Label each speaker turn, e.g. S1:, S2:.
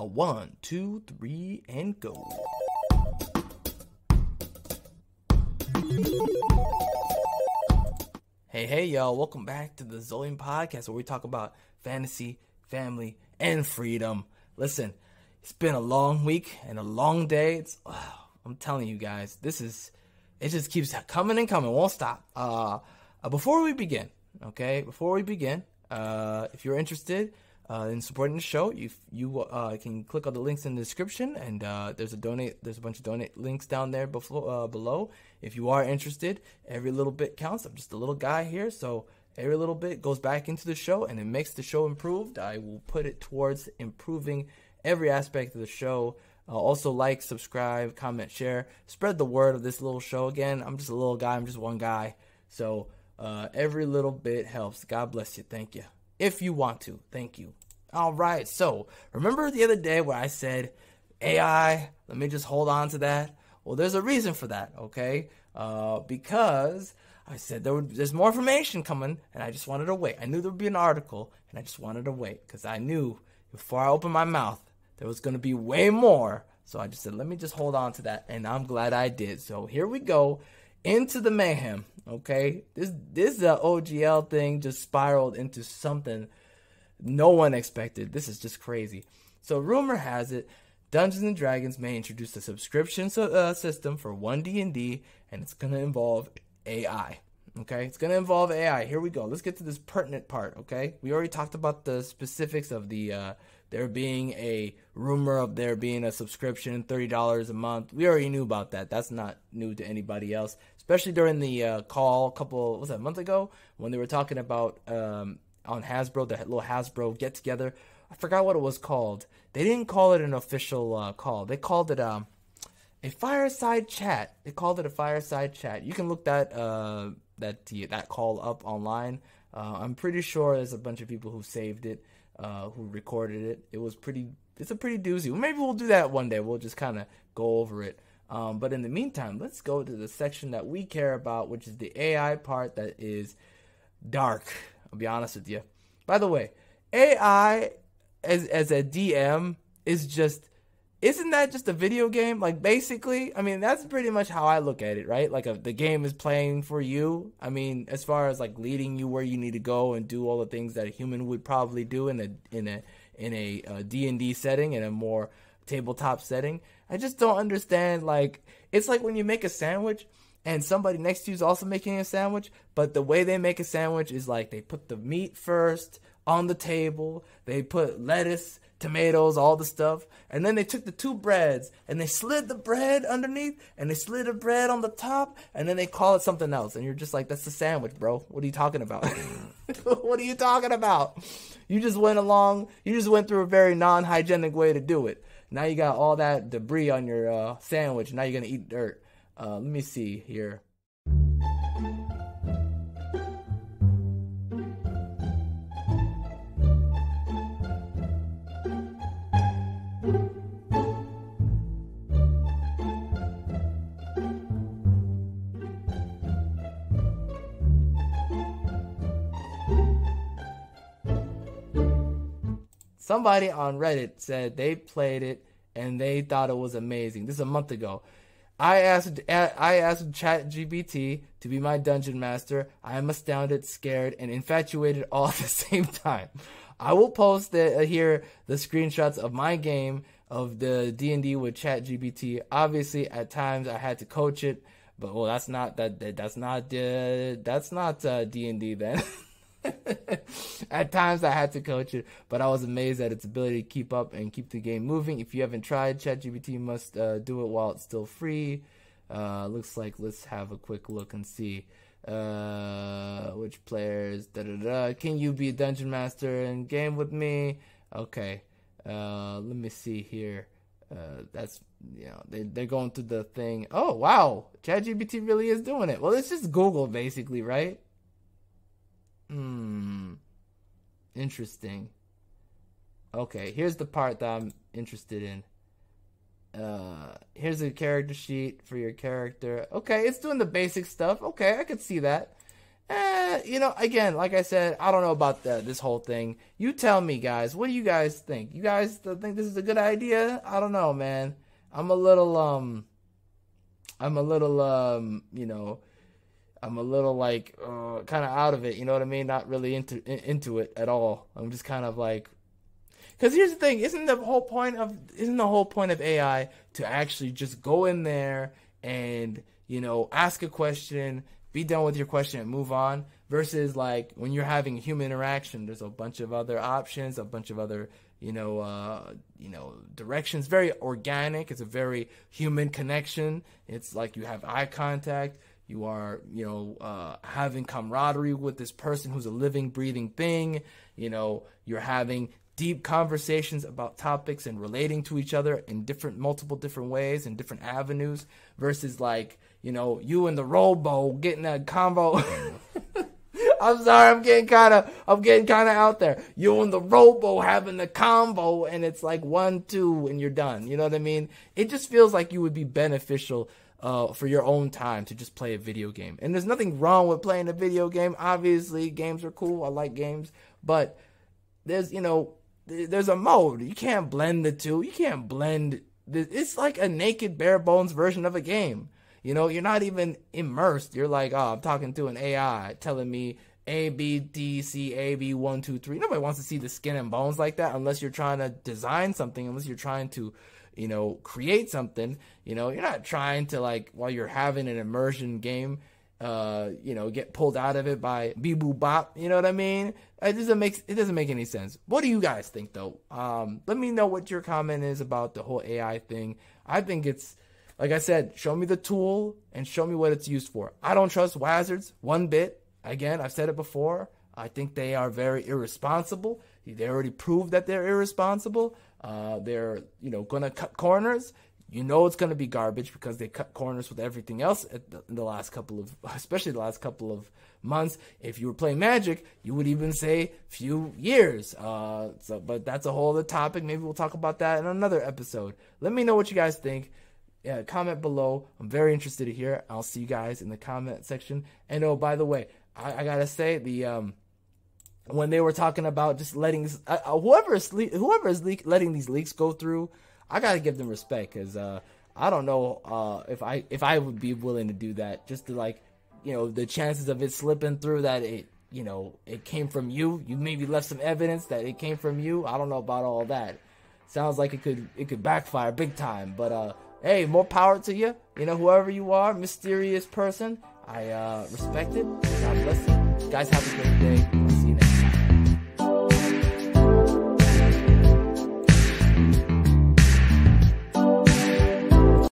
S1: A 1, 2, 3, and go. Hey, y'all. Welcome back to the Zolian Podcast, where we talk about fantasy, family, and freedom. Listen, it's been a long week and a long day. I'm telling you guys, it just keeps coming and coming. Won't stop. Before we begin, if you're interested in supporting the show, you can click on the links in the description, and there's a bunch of donate links down there below. If you are interested, every little bit counts. I'm just a little guy here, so every little bit goes back into the show, and it makes the show improved. I will put it towards improving every aspect of the show. Also, like, subscribe, comment, share, spread the word of this little show. Again, I'm just a little guy. I'm just one guy, so every little bit helps. God bless you. Thank you. If you want to, thank you. All right, so remember the other day where I said AI, let me just hold on to that? Well, there's a reason for that, okay? Because I said there's more information coming, and I just wanted to wait. I knew there would be an article, and I just wanted to wait, because I knew before I opened my mouth, there was going to be way more. So I just said, let me just hold on to that, and I'm glad I did. So here we go into the mayhem, okay? This OGL thing just spiraled into something no one expected. This is just crazy. So rumor has it, Dungeons & Dragons may introduce a subscription system for D&D, and it's going to involve AI. Okay, it's going to involve AI. Here we go. Let's get to this pertinent part, okay? We already talked about the specifics of there being a rumor of there being a subscription, $30 a month. We already knew about that. That's not new to anybody else, especially during the call a month ago, when they were talking about on HASBRO, the little HASBRO get-together. I forgot what it was called. They didn't call it an official call. They called it a fireside chat. They called it a fireside chat. You can look that call up online. I'm pretty sure there's a bunch of people who saved it, who recorded it. It's a pretty doozy. Maybe we'll do that one day. We'll just kind of go over it. But in the meantime, let's go to the section that we care about, which is the AI part that is dark. I'll be honest with you. By the way, AI as a DM isn't that just a video game? Like, basically, I mean, that's pretty much how I look at it, right? Like, the game is playing for you. I mean, as far as like leading you where you need to go and do all the things that a human would probably do in a D&D setting, in a more tabletop setting. I just don't understand. Like, it's like when you make a sandwich and somebody next to you is also making a sandwich, but the way they make a sandwich is like they put the meat first on the table, they put lettuce, tomatoes, all the stuff, and then they took the two breads and they slid the bread underneath and they slid the bread on the top, and then they call it something else, and you're just like, that's the sandwich, bro. What are you talking about? What are you talking about? You just went through a very non-hygienic way to do it. Now you got all that debris on your sandwich. Now you're gonna eat dirt. Let me see here. Somebody on Reddit said they played it and they thought it was amazing. This is a month ago. I asked ChatGPT to be my dungeon master. I am astounded, scared, and infatuated all at the same time. I will post here the screenshots of my game of the D&D with ChatGPT. Obviously, at times I had to coach it, but well, that's not D&D then. At times I had to coach it, but I was amazed at its ability to keep up and keep the game moving. If you haven't tried, ChatGPT must do it while it's still free. Looks like, let's have a quick look and see which players. Can you be a dungeon master in game with me? Okay, let me see here. That's, they're going through the thing. Oh wow, ChatGPT really is doing it. Well, it's just Google basically, right? Interesting. Okay, here's the part that I'm interested in. Here's a character sheet for your character. Okay, it's doing the basic stuff. Okay, I could see that. You know, again, like I said, I don't know about this whole thing. You tell me, guys. What do you guys think? You guys think this is a good idea? I don't know, man. I'm a little you know, I'm a little like kind of out of it. You know what I mean? Not really into it at all. I'm just kind of like, because here's the thing: isn't the whole point of AI to actually just go in there and, you know, ask a question, be done with your question and move on, versus like when you're having human interaction, there's a bunch of other options, a bunch of other, you know, directions. Very organic. It's a very human connection. It's like you have eye contact. You are, you know, having camaraderie with this person who's a living, breathing thing. You know, you're having deep conversations about topics and relating to each other in multiple different ways and different avenues, versus like, you know, you and the robo getting a combo. I'm sorry, I'm getting kind of out there. You and the robo having the combo, and it's like 1-2 and you're done. You know what I mean? It just feels like you would be beneficial for your own time to just play a video game. And there's nothing wrong with playing a video game. Obviously, games are cool. I like games, but there's, you know, there's a mode. You can't blend the two. You can't blend. It's like a naked, bare bones version of a game. You know, you're not even immersed. You're like, oh, I'm talking to an AI telling me A, B, D, C, A, B, 1, 2, 3. Nobody wants to see the skin and bones like that unless you're trying to design something, unless you're trying to, you know, create something. You know, you're not trying to, like, while you're having an immersion game, you know, get pulled out of it by beep boop bop. You know what I mean? It doesn't make any sense. What do you guys think, though? Let me know what your comment is about the whole AI thing. I think it's, like I said, show me the tool and show me what it's used for. I don't trust wizards one bit. Again, I've said it before. I think they are very irresponsible. They already proved that they're irresponsible. They're, you know, going to cut corners. You know it's going to be garbage because they cut corners with everything else in the last couple of, especially the last couple of months. If you were playing Magic, you would even say few years. But that's a whole other topic. Maybe we'll talk about that in another episode. Let me know what you guys think. Yeah, comment below. I'm very interested to hear. I'll see you guys in the comment section. And oh, by the way, I gotta say, the when they were talking about just letting whoever is letting these leaks go through, I gotta give them respect, because I don't know if I would be willing to do that, just to, like, you know, the chances of it slipping through that it, you know, it came from you. You maybe left some evidence that it came from you. I don't know about all that. Sounds like it could backfire big time. But hey, more power to you. You know, whoever you are, mysterious person, I respect it. God bless you. Guys, have a great day.